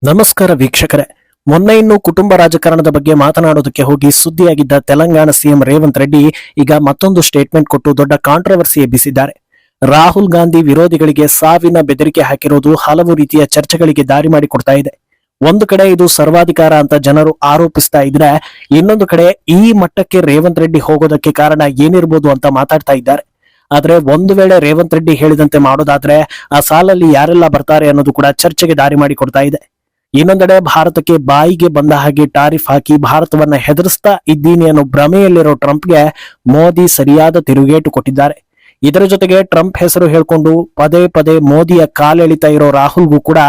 ನಮಸ್ಕಾರ ವೀಕ್ಷಕರೇ. ಮೊನ್ನೆ ಇನ್ನು ಕುಟುಂಬ ರಾಜಕಾರಣದ ಬಗ್ಗೆ ಮಾತನಾಡೋದಕ್ಕೆ ಹೋಗಿ ಸುದ್ದಿಯಾಗಿದ್ದ ತೆಲಂಗಾಣ ಸಿಎಂ ರೇವಂತ್ ರೆಡ್ಡಿ ಈಗ ಮತ್ತೊಂದು ಸ್ಟೇಟ್ಮೆಂಟ್ ಕೊಟ್ಟು ದೊಡ್ಡ ಕಾಂಟ್ರವರ್ಸಿ ಎಬ್ಬಿಸಿದ್ದಾರೆ. ರಾಹುಲ್ ಗಾಂಧಿ ವಿರೋಧಿಗಳಿಗೆ ಸಾವಿನ ಬೆದರಿಕೆ ಹಾಕಿರೋದು ಹಲವು ರೀತಿಯ ಚರ್ಚೆಗಳಿಗೆ ದಾರಿ ಮಾಡಿಕೊಡ್ತಾ ಇದೆ. ಒಂದು ಕಡೆ ಇದು ಸರ್ವಾಧಿಕಾರ ಅಂತ ಜನರು ಆರೋಪಿಸ್ತಾ ಇದ್ರೆ, ಇನ್ನೊಂದು ಕಡೆ ಈ ಮಟ್ಟಕ್ಕೆ ರೇವಂತ್ ರೆಡ್ಡಿ ಹೋಗೋದಕ್ಕೆ ಕಾರಣ ಏನಿರ್ಬೋದು ಅಂತ ಮಾತಾಡ್ತಾ ಇದ್ದಾರೆ. ಆದ್ರೆ ಒಂದು ವೇಳೆ ರೇವಂತ್ ರೆಡ್ಡಿ ಹೇಳಿದಂತೆ ಮಾಡೋದಾದ್ರೆ ಆ ಸಾಲಲ್ಲಿ ಯಾರೆಲ್ಲ ಬರ್ತಾರೆ ಅನ್ನೋದು ಕೂಡ ಚರ್ಚೆಗೆ ದಾರಿ ಮಾಡಿಕೊಡ್ತಾ ಇದೆ. ಇನ್ನೊಂದೆಡೆ ಭಾರತಕ್ಕೆ ಬಾಯಿಗೆ ಬಂದ ಹಾಗೆ ಟಾರಿಫ್ ಹಾಕಿ ಭಾರತವನ್ನ ಹೆದರಿಸ್ತಾ ಇದ್ದೀನಿ ಅನ್ನೋ ಭ್ರಮೆಯಲ್ಲಿರೋ ಟ್ರಂಪ್ಗೆ ಮೋದಿ ಸರಿಯಾದ ತಿರುಗೇಟು ಕೊಟ್ಟಿದ್ದಾರೆ. ಇದರ ಜೊತೆಗೆ ಟ್ರಂಪ್ ಹೆಸರು ಹೇಳ್ಕೊಂಡು ಪದೇ ಪದೇ ಮೋದಿಯ ಕಾಲೆಳಿತಾ ಇರೋ ರಾಹುಲ್ಗೂ ಕೂಡ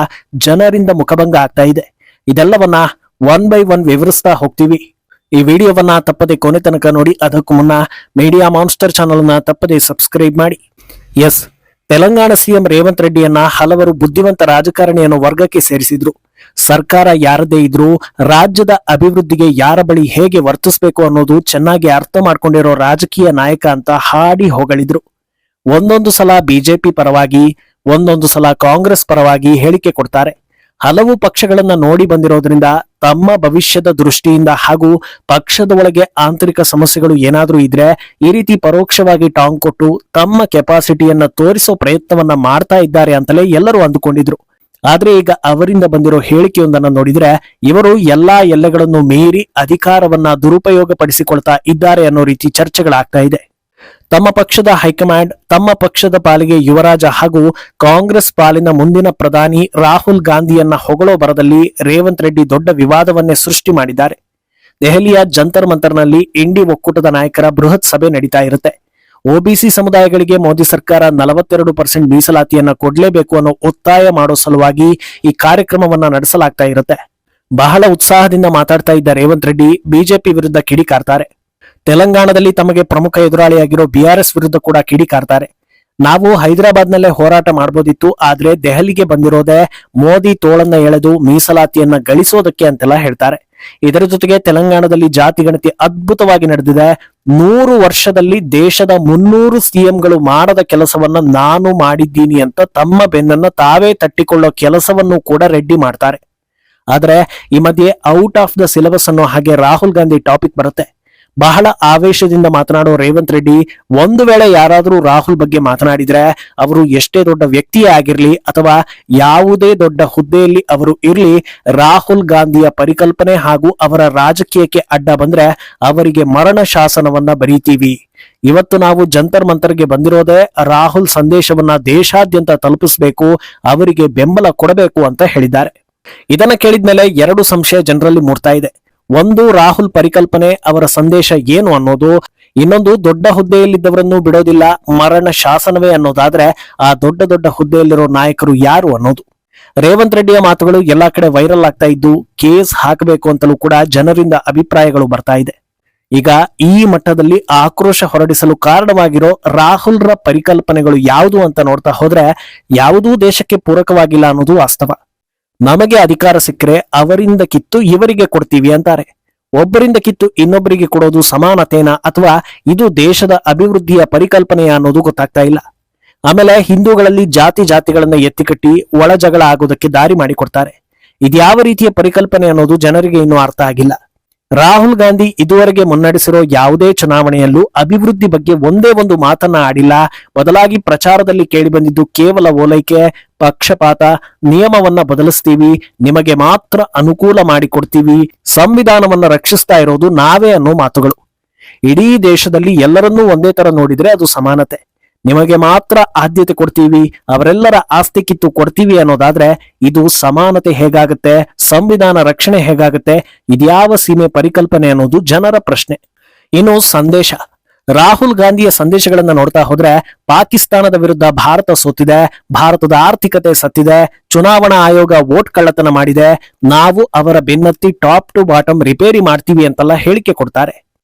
ಜನರಿಂದ ಮುಖಭಂಗ ಆಗ್ತಾ ಇದೆ. ಇದೆಲ್ಲವನ್ನ ಒನ್ ಬೈ ಒನ್ ವಿವರಿಸ್ತಾ ಹೋಗ್ತೀವಿ. ಈ ವಿಡಿಯೋವನ್ನ ತಪ್ಪದೆ ಕೊನೆ ತನಕ ನೋಡಿ. ಅದಕ್ಕೂ ಮುನ್ನ ಮೀಡಿಯಾ ಮಾನ್ಸ್ಟರ್ ಚಾನಲ್ ನ ತಪ್ಪದೆ ಸಬ್ಸ್ಕ್ರೈಬ್ ಮಾಡಿ. ಎಸ್, ತೆಲಂಗಾಣ ಸಿಎಂ ರೇವಂತ್ ರೆಡ್ಡಿಯನ್ನ ಹಲವರು ಬುದ್ಧಿವಂತ ರಾಜಕಾರಣಿ ಅನ್ನೋ ವರ್ಗಕ್ಕೆ ಸೇರಿಸಿದ್ರು. ಸರ್ಕಾರ ಯಾರದೇ ಇದ್ರೂ ರಾಜ್ಯದ ಅಭಿವೃದ್ಧಿಗೆ ಯಾರ ಬಳಿ ಹೇಗೆ ವರ್ತಿಸಬೇಕು ಅನ್ನೋದು ಚೆನ್ನಾಗಿ ಅರ್ಥ ಮಾಡ್ಕೊಂಡಿರೋ ರಾಜಕೀಯ ನಾಯಕ ಅಂತ ಹಾಡಿ ಹೊಗಳಿದ್ರು. ಒಂದೊಂದು ಸಲ ಬಿಜೆಪಿ ಪರವಾಗಿ, ಒಂದೊಂದು ಸಲ ಕಾಂಗ್ರೆಸ್ ಪರವಾಗಿ ಹೇಳಿಕೆ ಕೊಡ್ತಾರೆ. ಹಲವು ಪಕ್ಷಗಳನ್ನ ನೋಡಿ ಬಂದಿರೋದ್ರಿಂದ ತಮ್ಮ ಭವಿಷ್ಯದ ದೃಷ್ಟಿಯಿಂದ ಹಾಗೂ ಪಕ್ಷದ ಒಳಗೆ ಆಂತರಿಕ ಸಮಸ್ಯೆಗಳು ಏನಾದ್ರೂ ಇದ್ರೆ ಈ ರೀತಿ ಪರೋಕ್ಷವಾಗಿ ಟಾಂಗ್ ಕೊಟ್ಟು ತಮ್ಮ ಕೆಪಾಸಿಟಿಯನ್ನ ತೋರಿಸೋ ಪ್ರಯತ್ನವನ್ನ ಮಾಡ್ತಾ ಇದ್ದಾರೆ ಅಂತಲೇ ಎಲ್ಲರೂ ಅಂದುಕೊಂಡಿದ್ರು. ಆದ್ರೆ ಈಗ ಅವರಿಂದ ಬಂದಿರೋ ಹೇಳಿಕೆಯೊಂದನ್ನ ನೋಡಿದ್ರೆ ಇವರು ಎಲ್ಲಾ ಎಲ್ಲೆಗಳನ್ನು ಮೀರಿ ಅಧಿಕಾರವನ್ನ ದುರುಪಯೋಗ ಪಡಿಸಿಕೊಳ್ತಾ ಇದ್ದಾರೆ ಅನ್ನೋ ರೀತಿ ಚರ್ಚೆಗಳಾಗ್ತಾ ಇದೆ. ತಮ್ಮ ಪಕ್ಷದ ಹೈಕಮಾಂಡ್ ತಮ್ಮ ಪಕ್ಷದ ಪಾಲಿಗೆ ಯುವರಾಜ ಹಾಗೂ ಕಾಂಗ್ರೆಸ್ ಪಾಲಿನ ಮುಂದಿನ ಪ್ರಧಾನಿ ರಾಹುಲ್ ಗಾಂಧಿಯನ್ನ ಹೊಗಳೋ ಬರದಲ್ಲಿ ರೇವಂತ್ ರೆಡ್ಡಿ ದೊಡ್ಡ ವಿವಾದವನ್ನೇ ಸೃಷ್ಟಿ ಮಾಡಿದ್ದಾರೆ. ದೆಹಲಿಯ ಜಂತರ್ ಮಂತರ್ನಲ್ಲಿ ಇಂಡಿ ಒಕ್ಕೂಟದ ನಾಯಕರ ಬೃಹತ್ ಸಭೆ ನಡೀತಾ ಇರುತ್ತೆ. ಒಬಿಸಿ ಸಮುದಾಯಗಳಿಗೆ ಮೋದಿ ಸರ್ಕಾರ 42% ಮೀಸಲಾತಿಯನ್ನ ಕೊಡ್ಲೇಬೇಕು ಅನ್ನೋ ಒತ್ತಾಯ ಮಾಡೋ ಸಲುವಾಗಿ ಈ ಕಾರ್ಯಕ್ರಮವನ್ನ ನಡೆಸಲಾಗ್ತಾ ಇರುತ್ತೆ. ಬಹಳ ಉತ್ಸಾಹದಿಂದ ಮಾತಾಡ್ತಾ ಇದ್ದ ರೇವಂತ್ ರೆಡ್ಡಿ ಬಿಜೆಪಿ ವಿರುದ್ಧ ಕಿಡಿಕಾರ್ತಾರೆ. ತೆಲಂಗಾಣದಲ್ಲಿ ತಮಗೆ ಪ್ರಮುಖ ಎದುರಾಳಿಯಾಗಿರೋ ಬಿಆರ್ಎಸ್ ವಿರುದ್ಧ ಕೂಡ ಕಿಡಿಕಾರ್ತಾರೆ. ನಾವು ಹೈದರಾಬಾದ್ನಲ್ಲೇ ಹೋರಾಟ ಮಾಡಬಹುದಿತ್ತು, ಆದ್ರೆ ದೆಹಲಿಗೆ ಬಂದಿರೋದೇ ಮೋದಿ ತೋಳನ್ನ ಎಳೆದು ಮೀಸಲಾತಿಯನ್ನ ಗಳಿಸೋದಕ್ಕೆ ಅಂತೆಲ್ಲ ಹೇಳ್ತಾರೆ. ಇದರ ಜೊತೆಗೆ ತೆಲಂಗಾಣದಲ್ಲಿ ಜಾತಿ ಗಣತಿ ಅದ್ಭುತವಾಗಿ ನಡೆದಿದೆ. 100 ವರ್ಷದಲ್ಲಿ ದೇಶದ 300 ಸಿಎಂಗಳು ಮಾಡದ ಕೆಲಸವನ್ನ ನಾನು ಮಾಡಿದ್ದೀನಿ ಅಂತ ತಮ್ಮ ಬೆನ್ನನ್ನ ತಾವೇ ತಟ್ಟಿಕೊಳ್ಳೋ ಕೆಲಸವನ್ನು ಕೂಡ ರೆಡ್ಡಿ ಮಾಡ್ತಾರೆ. ಆದ್ರೆ ಈ ಮಧ್ಯೆ ಔಟ್ ಆಫ್ ದ ಸಿಲೆಬಸ್ ಅನ್ನೋ ಹಾಗೆ ರಾಹುಲ್ ಗಾಂಧಿ ಟಾಪಿಕ್ ಬರುತ್ತೆ. ಬಹಳ ಆವೇಶದಿಂದ ಮಾತನಾಡೋ ರೇವಂತ್ ರೆಡ್ಡಿ ಒಂದು ವೇಳೆ ಯಾರಾದ್ರೂ ರಾಹುಲ್ ಬಗ್ಗೆ ಮಾತನಾಡಿದ್ರೆ ಅವರು ಎಷ್ಟೇ ದೊಡ್ಡ ವ್ಯಕ್ತಿಯೇ ಆಗಿರ್ಲಿ ಅಥವಾ ಯಾವುದೇ ದೊಡ್ಡ ಹುದ್ದೆಯಲ್ಲಿ ಅವರು ಇರ್ಲಿ, ರಾಹುಲ್ ಗಾಂಧಿಯ ಪರಿಕಲ್ಪನೆ ಹಾಗೂ ಅವರ ರಾಜಕೀಯಕ್ಕೆ ಅಡ್ಡ ಬಂದ್ರೆ ಅವರಿಗೆ ಮರಣ ಶಾಸನವನ್ನ ಬರೀತೀವಿ. ಇವತ್ತು ನಾವು ಜಂತರ್ ಮಂತರ್ಗೆ ಬಂದಿರೋದೇ ರಾಹುಲ್ ಸಂದೇಶವನ್ನ ದೇಶಾದ್ಯಂತ ತಲುಪಿಸಬೇಕು, ಅವರಿಗೆ ಬೆಂಬಲ ಕೊಡಬೇಕು ಅಂತ ಹೇಳಿದ್ದಾರೆ. ಇದನ್ನ ಕೇಳಿದ್ಮೇಲೆ ಎರಡು ಸಂಶಯ ಜನರಲ್ಲಿ ಮೂಡ್ತಾ ಇದೆ. ಒಂದು, ರಾಹುಲ್ ಪರಿಕಲ್ಪನೆ ಅವರ ಸಂದೇಶ ಏನು ಅನ್ನೋದು. ಇನ್ನೊಂದು, ದೊಡ್ಡ ಹುದ್ದೆಯಲ್ಲಿದ್ದವರನ್ನು ಬಿಡೋದಿಲ್ಲ, ಮರಣ ಶಾಸನವೇ ಅನ್ನೋದಾದ್ರೆ ಆ ದೊಡ್ಡ ದೊಡ್ಡ ಹುದ್ದೆಯಲ್ಲಿರೋ ನಾಯಕರು ಯಾರು ಅನ್ನೋದು. ರೇವಂತ್ ರೆಡ್ಡಿಯ ಮಾತುಗಳು ಎಲ್ಲಾ ಕಡೆ ವೈರಲ್ ಆಗ್ತಾ ಇದ್ದು ಕೇಸ್ ಹಾಕಬೇಕು ಅಂತಲೂ ಕೂಡ ಜನರಿಂದ ಅಭಿಪ್ರಾಯಗಳು ಬರ್ತಾ ಇದೆ. ಈಗ ಈ ಮಟ್ಟದಲ್ಲಿ ಆಕ್ರೋಶ ಹೊರಡಿಸಲು ಕಾರಣವಾಗಿರೋ ರಾಹುಲ್ರ ಪರಿಕಲ್ಪನೆಗಳು ಯಾವುದು ಅಂತ ನೋಡ್ತಾ ಹೋದ್ರೆ ಯಾವುದೂ ದೇಶಕ್ಕೆ ಪೂರಕವಾಗಿಲ್ಲ ಅನ್ನೋದು ವಾಸ್ತವ. ನಮಗೆ ಅಧಿಕಾರ ಸಿಕ್ಕರೆ ಅವರಿಂದ ಕಿತ್ತು ಇವರಿಗೆ ಕೊಡ್ತೀವಿ ಅಂತಾರೆ. ಒಬ್ಬರಿಂದ ಕಿತ್ತು ಇನ್ನೊಬ್ಬರಿಗೆ ಕೊಡೋದು ಸಮಾನತೆನಾ ಅಥವಾ ಇದು ದೇಶದ ಅಭಿವೃದ್ಧಿಯ ಪರಿಕಲ್ಪನೆಯ ಅನ್ನೋದು ಗೊತ್ತಾಗ್ತಾ ಇಲ್ಲ. ಆಮೇಲೆ ಹಿಂದೂಗಳಲ್ಲಿ ಜಾತಿಗಳನ್ನ ಎತ್ತಿಕಟ್ಟಿ ಒಳ ಜಗಳ ಆಗೋದಕ್ಕೆ ದಾರಿ ಮಾಡಿಕೊಡ್ತಾರೆ. ಇದ್ಯಾವ ರೀತಿಯ ಪರಿಕಲ್ಪನೆ ಅನ್ನೋದು ಜನರಿಗೆ ಇನ್ನೂ ಅರ್ಥ ಆಗಿಲ್ಲ. ರಾಹುಲ್ ಗಾಂಧಿ ಇದುವರೆಗೆ ಮುನ್ನಡೆಸಿರೋ ಯಾವುದೇ ಚುನಾವಣೆಯಲ್ಲೂ ಅಭಿವೃದ್ಧಿ ಬಗ್ಗೆ ಒಂದೇ ಒಂದು ಮಾತನ್ನ ಆಡಿಲ್ಲ. ಬದಲಾಗಿ ಪ್ರಚಾರದಲ್ಲಿ ಕೇಳಿ ಬಂದಿದ್ದು ಕೇವಲ ಓಲೈಕೆ, ಪಕ್ಷಪಾತ, ನಿಯಮವನ್ನ ಬದಲಿಸ್ತೀವಿ, ನಿಮಗೆ ಮಾತ್ರ ಅನುಕೂಲ ಮಾಡಿಕೊಡ್ತೀವಿ, ಸಂವಿಧಾನವನ್ನ ರಕ್ಷಿಸ್ತಾ ಇರೋದು ನಾವೇ ಅನ್ನೋ ಮಾತುಗಳು. ಇಡೀ ದೇಶದಲ್ಲಿ ಎಲ್ಲರನ್ನೂ ಒಂದೇ ತರ ನೋಡಿದ್ರೆ ಅದು ಸಮಾನತೆ. ನಿಮಗೆ ಮಾತ್ರ ಆದ್ಯತೆ ಕೊಡ್ತೀವಿ, ಅವರೆಲ್ಲರ ಆಸ್ತಿ ಕಿತ್ತು ಕೊಡ್ತೀವಿ ಅನ್ನೋದಾದ್ರೆ ಇದು ಸಮಾನತೆ ಹೇಗಾಗುತ್ತೆ, ಸಂವಿಧಾನ ರಕ್ಷಣೆ ಹೇಗಾಗುತ್ತೆ, ಇದ್ಯಾವ ಸೀಮೆ ಪರಿಕಲ್ಪನೆ ಅನ್ನೋದು ಜನರ ಪ್ರಶ್ನೆ. ಇನ್ನು ಸಂದೇಶ, ರಾಹುಲ್ ಗಾಂಧಿಯ ಸಂದೇಶಗಳನ್ನ ನೋಡ್ತಾ ಹೋದ್ರೆ ಪಾಕಿಸ್ತಾನದ ವಿರುದ್ಧ ಭಾರತ ಸೋತಿದೆ, ಭಾರತದ ಆರ್ಥಿಕತೆ ಸತ್ತಿದೆ, ಚುನಾವಣಾ ಆಯೋಗ ವೋಟ್ ಕಳ್ಳತನ ಮಾಡಿದೆ, ನಾವು ಅವರ ಬೆನ್ನತ್ತಿ ಟಾಪ್ ಟು ಬಾಟಮ್ ರಿಪೇರಿ ಮಾಡ್ತೀವಿ ಅಂತೆಲ್ಲ ಹೇಳಿಕೆ ಕೊಡ್ತಾರೆ.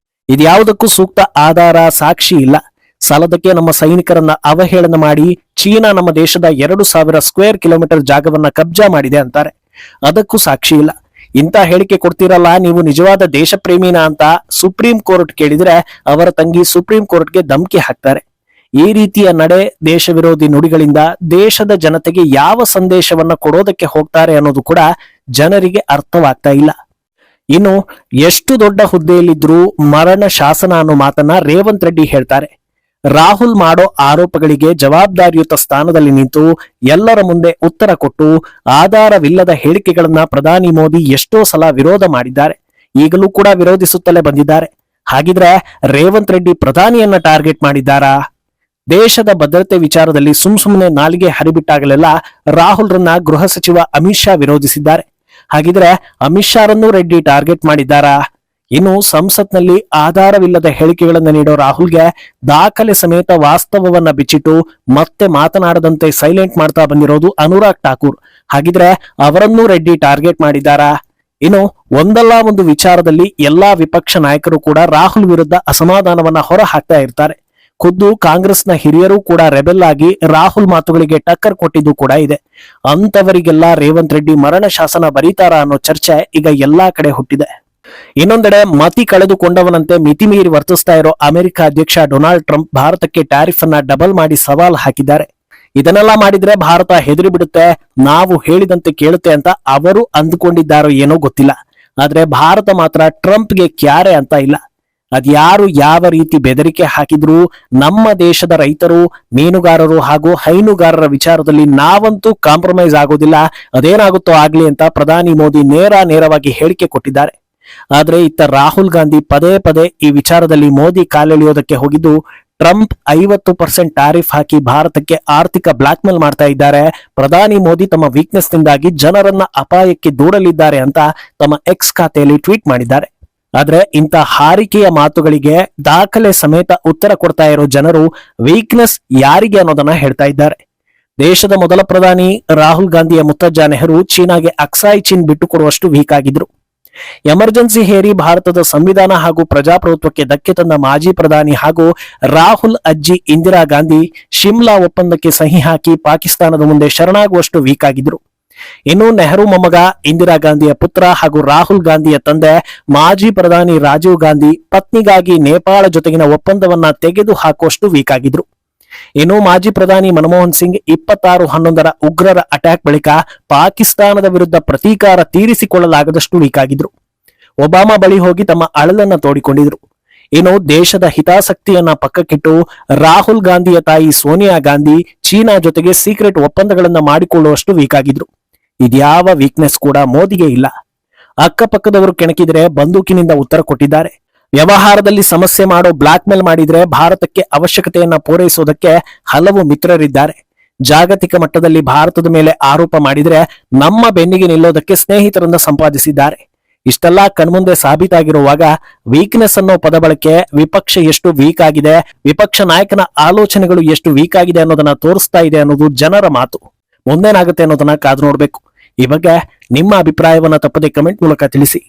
ಇದ್ಯಾವುದಕ್ಕೂ ಸೂಕ್ತ ಆಧಾರ, ಸಾಕ್ಷಿ ಇಲ್ಲ. ಸಾಲದಕ್ಕೆ ನಮ್ಮ ಸೈನಿಕರನ್ನ ಅವಹೇಳನ ಮಾಡಿ ಚೀನಾ ನಮ್ಮ ದೇಶದ 2000 ಸ್ಕ್ವೇರ್ ಕಿಲೋಮೀಟರ್ ಜಾಗವನ್ನ ಕಬ್ಜಾ ಮಾಡಿದೆ ಅಂತಾರೆ. ಅದಕ್ಕೂ ಸಾಕ್ಷಿ ಇಲ್ಲ. ಇಂಥ ಹೇಳಿಕೆ ಕೊಡ್ತಿರಲ್ಲ, ನೀವು ನಿಜವಾದ ದೇಶ ಪ್ರೇಮಿನ ಅಂತ ಸುಪ್ರೀಂ ಕೋರ್ಟ್ ಕೇಳಿದ್ರೆ ಅವರ ತಂಗಿ ಸುಪ್ರೀಂ ಕೋರ್ಟ್ಗೆ ಧಮಕಿ ಹಾಕ್ತಾರೆ. ಈ ರೀತಿಯ ನಡೆ, ದೇಶ ವಿರೋಧಿ ನುಡಿಗಳಿಂದ ದೇಶದ ಜನತೆಗೆ ಯಾವ ಸಂದೇಶವನ್ನ ಕೊಡೋದಕ್ಕೆ ಹೋಗ್ತಾರೆ ಅನ್ನೋದು ಕೂಡ ಜನರಿಗೆ ಅರ್ಥವಾಗ್ತಾ ಇಲ್ಲ. ಇನ್ನು ಎಷ್ಟು ದೊಡ್ಡ ಹುದ್ದೆಯಲ್ಲಿದ್ರೂ ಮರಣ ಶಾಸನ ಅನ್ನೋ ಮಾತನ್ನ ರೇವಂತ್ ರೆಡ್ಡಿ ಹೇಳ್ತಾರೆ. ರಾಹುಲ್ ಮಾಡೋ ಆರೋಪಗಳಿಗೆ ಜವಾಬ್ದಾರಿಯುತ ಸ್ಥಾನದಲ್ಲಿ ನಿಂತು ಎಲ್ಲರ ಮುಂದೆ ಉತ್ತರ ಕೊಟ್ಟು ಆಧಾರವಿಲ್ಲದ ಹೇಳಿಕೆಗಳನ್ನ ಪ್ರಧಾನಿ ಮೋದಿ ಎಷ್ಟೋ ಸಲ ವಿರೋಧ ಮಾಡಿದ್ದಾರೆ. ಈಗಲೂ ಕೂಡ ವಿರೋಧಿಸುತ್ತಲೇ ಬಂದಿದ್ದಾರೆ. ಹಾಗಿದ್ರೆ ರೇವಂತ್ ರೆಡ್ಡಿ ಪ್ರಧಾನಿಯನ್ನ ಟಾರ್ಗೆಟ್ ಮಾಡಿದ್ದಾರಾ? ದೇಶದ ಭದ್ರತೆ ವಿಚಾರದಲ್ಲಿ ಸುಮ್ಸುಮ್ನೆ ನಾಲಿಗೆ ಹರಿಬಿಟ್ಟಾಗಲೆಲ್ಲ ರಾಹುಲ್ರನ್ನ ಗೃಹ ಸಚಿವ ಅಮಿತ್ ಶಾ ವಿರೋಧಿಸಿದ್ದಾರೆ. ಹಾಗಿದ್ರೆ ಅಮಿತ್ ಶಾರನ್ನು ರೆಡ್ಡಿ ಟಾರ್ಗೆಟ್ ಮಾಡಿದ್ದಾರಾ? ಇನ್ನು ಸಂಸತ್ನಲ್ಲಿ ಆಧಾರವಿಲ್ಲದ ಹೇಳಿಕೆಗಳನ್ನು ನೀಡೋ ರಾಹುಲ್ಗೆ ದಾಖಲೆ ಸಮೇತ ವಾಸ್ತವವನ್ನ ಬಿಚ್ಚಿಟ್ಟು ಮತ್ತೆ ಮಾತನಾಡದಂತೆ ಸೈಲೆಂಟ್ ಮಾಡ್ತಾ ಬಂದಿರೋದು ಅನುರಾಗ್ ಠಾಕೂರ್. ಹಾಗಿದ್ರೆ ಅವರನ್ನೂ ರೆಡ್ಡಿ ಟಾರ್ಗೆಟ್ ಮಾಡಿದ್ದಾರಾ? ಇನ್ನು ಒಂದಲ್ಲ ಒಂದು ವಿಚಾರದಲ್ಲಿ ಎಲ್ಲಾ ವಿಪಕ್ಷ ನಾಯಕರು ಕೂಡ ರಾಹುಲ್ ವಿರುದ್ಧ ಅಸಮಾಧಾನವನ್ನ ಹೊರ ಹಾಕ್ತಾ ಇರ್ತಾರೆ. ಖುದ್ದು ಕಾಂಗ್ರೆಸ್ನ ಹಿರಿಯರು ಕೂಡ ರೆಬೆಲ್ ಆಗಿ ರಾಹುಲ್ ಮಾತುಗಳಿಗೆ ಟಕ್ಕರ್ ಕೊಟ್ಟಿದ್ದು ಕೂಡ ಇದೆ. ಅಂತವರಿಗೆಲ್ಲ ರೇವಂತ್ ರೆಡ್ಡಿ ಮರಣ ಶಾಸನ ಬರೀತಾರಾ ಅನ್ನೋ ಚರ್ಚೆ ಈಗ ಎಲ್ಲಾ ಕಡೆ ಹುಟ್ಟಿದೆ. ಇನ್ನೊಂದೆಡೆ ಮತಿ ಕಳೆದುಕೊಂಡವನಂತೆ ಮಿತಿಮೀರಿ ವರ್ತಿಸ್ತಾ ಇರೋ ಅಮೆರಿಕ ಅಧ್ಯಕ್ಷ ಡೊನಾಲ್ಡ್ ಟ್ರಂಪ್ ಭಾರತಕ್ಕೆ ಟ್ಯಾರಿಫ್ ಅನ್ನ ಡಬಲ್ ಮಾಡಿ ಸವಾಲ್ ಹಾಕಿದ್ದಾರೆ. ಇದನ್ನೆಲ್ಲ ಮಾಡಿದ್ರೆ ಭಾರತ ಹೆದರಿ ಬಿಡುತ್ತೆ, ನಾವು ಹೇಳಿದಂತೆ ಕೇಳುತ್ತೆ ಅಂತ ಅವರು ಅಂದುಕೊಂಡಿದ್ದಾರೋ ಏನೋ ಗೊತ್ತಿಲ್ಲ. ಆದ್ರೆ ಭಾರತ ಮಾತ್ರ ಟ್ರಂಪ್ಗೆ ಕ್ಯಾರೆ ಅಂತ ಇಲ್ಲ. ಅದ್ಯಾರು ಯಾವ ರೀತಿ ಬೆದರಿಕೆ ಹಾಕಿದ್ರು ನಮ್ಮ ದೇಶದ ರೈತರು, ಮೀನುಗಾರರು ಹಾಗೂ ಹೈನುಗಾರರ ವಿಚಾರದಲ್ಲಿ ನಾವಂತೂ ಕಾಂಪ್ರಮೈಸ್ ಆಗೋದಿಲ್ಲ, ಅದೇನಾಗುತ್ತೋ ಆಗ್ಲಿ ಅಂತ ಪ್ರಧಾನಿ ಮೋದಿ ನೇರವಾಗಿ ಹೇಳಿಕೆ ಕೊಟ್ಟಿದ್ದಾರೆ. ಆದ್ರೆ ಇತ್ತ ರಾಹುಲ್ ಗಾಂಧಿ ಪದೇ ಪದೇ ಈ ವಿಚಾರದಲ್ಲಿ ಮೋದಿ ಕಾಲೆಳೆಯೋದಕ್ಕೆ ಹೋಗಿದ್ದು ಟ್ರಂಪ್ 50% ಟ್ಯಾರಿಫ್ ಹಾಕಿ ಭಾರತಕ್ಕೆ ಆರ್ಥಿಕ ಬ್ಲಾಕ್ ಮೇಲ್ ಮಾಡ್ತಾ ಇದ್ದಾರೆ, ಪ್ರಧಾನಿ ಮೋದಿ ತಮ್ಮ ವೀಕ್ನೆಸ್ ನಿಂದಾಗಿ ಜನರನ್ನ ಅಪಾಯಕ್ಕೆ ದೂಡಲಿದ್ದಾರೆ ಅಂತ ತಮ್ಮ ಎಕ್ಸ್ ಖಾತೆಯಲ್ಲಿ ಟ್ವೀಟ್ ಮಾಡಿದ್ದಾರೆ. ಆದ್ರೆ ಇಂಥ ಹಾರಿಕೆಯ ಮಾತುಗಳಿಗೆ ದಾಖಲೆ ಸಮೇತ ಉತ್ತರ ಕೊಡ್ತಾ ಇರೋ ಜನರು ವೀಕ್ನೆಸ್ ಯಾರಿಗೆ ಅನ್ನೋದನ್ನ ಹೇಳ್ತಾ ಇದ್ದಾರೆ. ದೇಶದ ಮೊದಲ ಪ್ರಧಾನಿ ರಾಹುಲ್ ಗಾಂಧಿಯ ಮುತ್ತಜ್ಜ ನೆಹರು ಚೀನಾಗೆ ಅಕ್ಸಾಯ್ ಚೀನ್ ಬಿಟ್ಟು ಕೊಡುವಷ್ಟು ವೀಕ್ ಆಗಿದ್ರು. ಎಮರ್ಜೆನ್ಸಿ ಹೇರಿ ಭಾರತದ ಸಂವಿಧಾನ ಹಾಗೂ ಪ್ರಜಾಪ್ರಭುತ್ವಕ್ಕೆ ಧಕ್ಕೆ ತಂದ ಮಾಜಿ ಪ್ರಧಾನಿ ಹಾಗೂ ರಾಹುಲ್ ಅಜ್ಜಿ ಇಂದಿರಾ ಗಾಂಧಿ ಶಿಮ್ಲಾ ಒಪ್ಪಂದಕ್ಕೆ ಸಹಿ ಹಾಕಿ ಪಾಕಿಸ್ತಾನದ ಮುಂದೆ ಶರಣಾಗುವಷ್ಟು ವೀಕ್ ಆಗಿದ್ರು. ಇನ್ನು ನೆಹರು ಮೊಮ್ಮಗ ಇಂದಿರಾ ಗಾಂಧಿಯ ಪುತ್ರ ಹಾಗೂ ರಾಹುಲ್ ಗಾಂಧಿಯ ತಂದೆ ಮಾಜಿ ಪ್ರಧಾನಿ ರಾಜೀವ್ ಗಾಂಧಿ ಪತ್ನಿಗಾಗಿ ನೇಪಾಳ ಜೊತೆಗಿನ ಒಪ್ಪಂದವನ್ನ ತೆಗೆದು ಹಾಕುವಷ್ಟು ವೀಕ್ ಆಗಿದ್ರು. ಇನ್ನು ಮಾಜಿ ಪ್ರಧಾನಿ ಮನಮೋಹನ್ ಸಿಂಗ್ 26/11 ಉಗ್ರರ ಅಟ್ಯಾಕ್ ಬಳಿಕ ಪಾಕಿಸ್ತಾನದ ವಿರುದ್ಧ ಪ್ರತೀಕಾರ ತೀರಿಸಿಕೊಳ್ಳಲಾಗದಷ್ಟು ವೀಕ್ ಆಗಿದ್ರು. ಒಬಾಮಾ ಬಳಿ ಹೋಗಿ ತಮ್ಮ ಅಳಲನ್ನ ತೋಡಿಕೊಂಡಿದ್ರು. ಇನ್ನು ದೇಶದ ಹಿತಾಸಕ್ತಿಯನ್ನ ಪಕ್ಕಕ್ಕಿಟ್ಟು ರಾಹುಲ್ ಗಾಂಧಿಯ ತಾಯಿ ಸೋನಿಯಾ ಗಾಂಧಿ ಚೀನಾ ಜೊತೆಗೆ ಸೀಕ್ರೆಟ್ ಒಪ್ಪಂದಗಳನ್ನ ಮಾಡಿಕೊಳ್ಳುವಷ್ಟು ವೀಕ್ ಆಗಿದ್ರು. ಇದ್ಯಾವ ವೀಕ್ನೆಸ್ ಕೂಡ ಮೋದಿಗೆ ಇಲ್ಲ. ಅಕ್ಕಪಕ್ಕದವರು ಕೆಣಕಿದ್ರೆ ಬಂದೂಕಿನಿಂದ ಉತ್ತರ ಕೊಟ್ಟಿದ್ದಾರೆ. ವ್ಯವಹಾರದಲ್ಲಿ ಸಮಸ್ಯೆ ಮಾಡೋ ಬ್ಲಾಕ್ ಮೇಲ್ ಮಾಡಿದ್ರೆ ಭಾರತಕ್ಕೆ ಅವಶ್ಯಕತೆಯನ್ನ ಪೂರೈಸೋದಕ್ಕೆ ಹಲವು ಮಿತ್ರರಿದ್ದಾರೆ. ಜಾಗತಿಕ ಮಟ್ಟದಲ್ಲಿ ಭಾರತದ ಮೇಲೆ ಆರೋಪ ಮಾಡಿದ್ರೆ ನಮ್ಮ ಬೆನ್ನಿಗೆ ನಿಲ್ಲೋದಕ್ಕೆ ಸ್ನೇಹಿತರನ್ನ ಸಂಪಾದಿಸಿದ್ದಾರೆ. ಇಷ್ಟೆಲ್ಲ ಕಣ್ಮುಂದೆ ಸಾಬೀತಾಗಿರುವಾಗ ವೀಕ್ನೆಸ್ ಅನ್ನೋ ಪದ ಬಳಕೆ ವಿಪಕ್ಷ ಎಷ್ಟು ವೀಕ್ ಆಗಿದೆ, ವಿಪಕ್ಷ ನಾಯಕನ ಆಲೋಚನೆಗಳು ಎಷ್ಟು ವೀಕ್ ಆಗಿದೆ ಅನ್ನೋದನ್ನ ತೋರಿಸ್ತಾ ಇದೆ ಅನ್ನೋದು ಜನರ ಮಾತು. ಮುಂದೇನಾಗುತ್ತೆ ಅನ್ನೋದನ್ನ ಕಾದು ನೋಡ್ಬೇಕು. ಈ ಬಗ್ಗೆ ನಿಮ್ಮ ಅಭಿಪ್ರಾಯವನ್ನ ತಪ್ಪದೆ ಕಮೆಂಟ್ ಮೂಲಕ ತಿಳಿಸಿ.